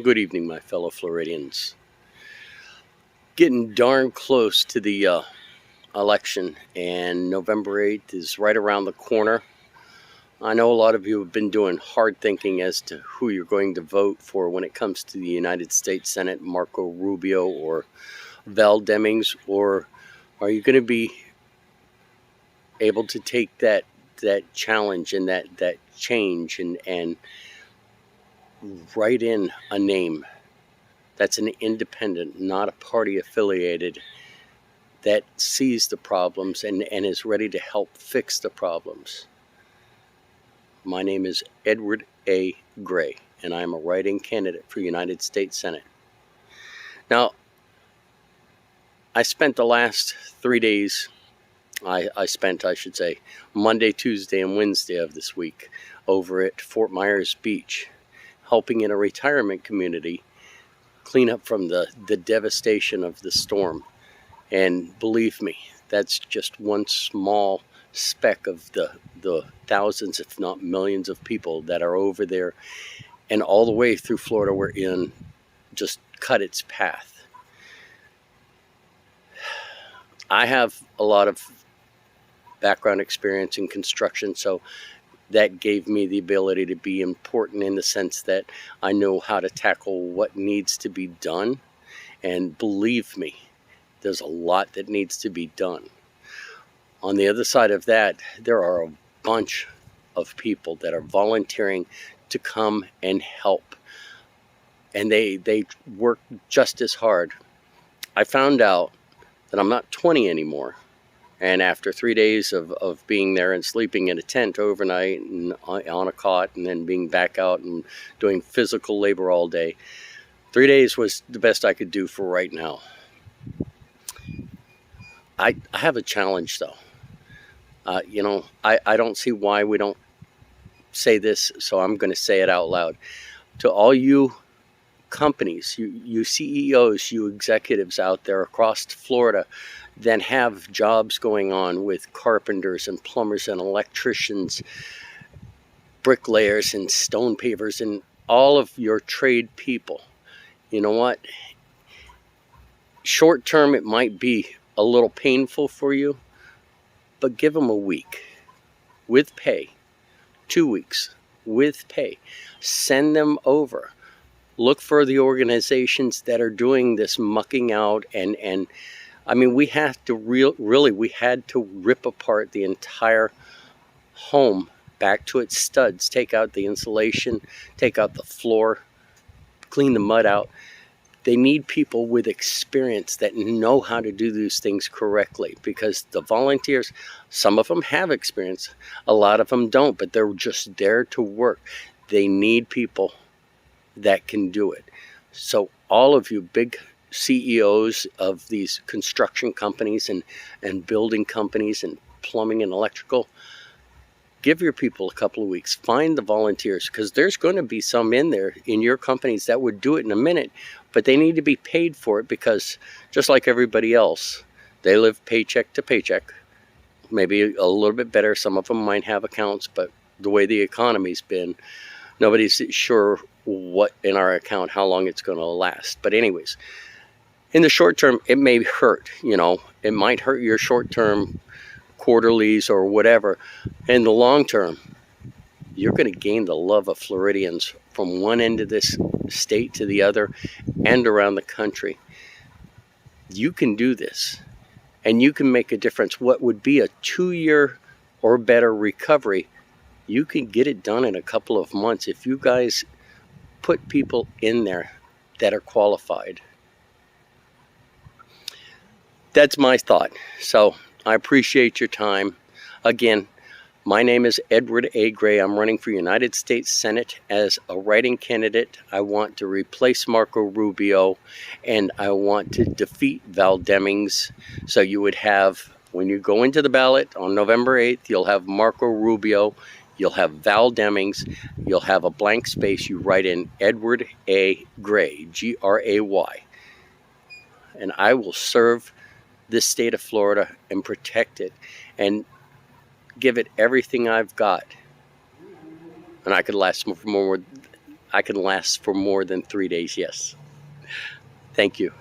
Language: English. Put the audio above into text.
Good evening, my fellow Floridians. Getting darn close to the election, and November 8th is right around the corner. I know a lot of you have been doing hard thinking as to who you're going to vote for when it comes to the United States Senate, Marco Rubio or Val Demings, or are you going to be able to take that challenge and that change and write in a name that's an independent, not a party affiliated, that sees the problems and is ready to help fix the problems. My name is Edward A. Gray, and I am a write-in candidate for United States Senate. Now, I spent the last 3 days, I should say, Monday, Tuesday, and Wednesday of this week over at Fort Myers Beach, helping in a retirement community clean up from the devastation of the storm. And believe me, that's just one small speck of the thousands, if not millions of people that are over there and all the way through Florida we're in, just cut its path. I have a lot of background experience in construction, so that gave me the ability to be important in the sense that I know how to tackle what needs to be done. And believe me, there's a lot that needs to be done. On the other side of that, there are a bunch of people that are volunteering to come and help. And they work just as hard. I found out that I'm not 20 anymore. And after 3 days of being there and sleeping in a tent overnight and on a cot and then being back out and doing physical labor all day, 3 days was the best I could do for right now. I have a challenge, though. I don't see why we don't say this, so I'm going to say it out loud. To all you companies, you CEOs, you executives out there across Florida that have jobs going on with carpenters and plumbers and electricians, bricklayers and stone pavers and all of your trade people, you know what? Short term, it might be a little painful for you, but give them a week with pay, 2 weeks with pay. Send them over. Look for the organizations that are doing this mucking out. And I mean, we have to we had to rip apart the entire home back to its studs, take out the insulation, take out the floor, clean the mud out. They need people with experience that know how to do these things correctly, because the volunteers, some of them have experience, a lot of them don't, but they're just there to work. They need people that can do it. So all of you big CEOs of these construction companies and building companies and plumbing and electrical, give your people a couple of weeks. Find the volunteers, because there's going to be some in there in your companies that would do it in a minute, but they need to be paid for it, because just like everybody else, they live paycheck to paycheck. Maybe a little bit better. Some of them might have accounts, but the way the economy's been, nobody's sure what in our account, how long it's going to last. But anyways, in the short term, it may hurt. It might hurt your short term quarterlies or whatever. In the long term, you're going to gain the love of Floridians from one end of this state to the other and around the country. You can do this, and you can make a difference. What would be a 2-year or better recovery, you can get it done in a couple of months if you guys put people in there that are qualified. That's my thought. So I appreciate your time. Again, my name is Edward A. Gray. I'm running for United States Senate as a write-in candidate. I want to replace Marco Rubio, and I want to defeat Val Demings. So you would have, when you go into the ballot on November 8th, you'll have Marco Rubio, you'll have Val Demings, you'll have a blank space. You write in Edward A. Gray, Gray. And I will serve this state of Florida and protect it and give it everything I've got. And I could last for more I can last for more than 3 days, yes. Thank you.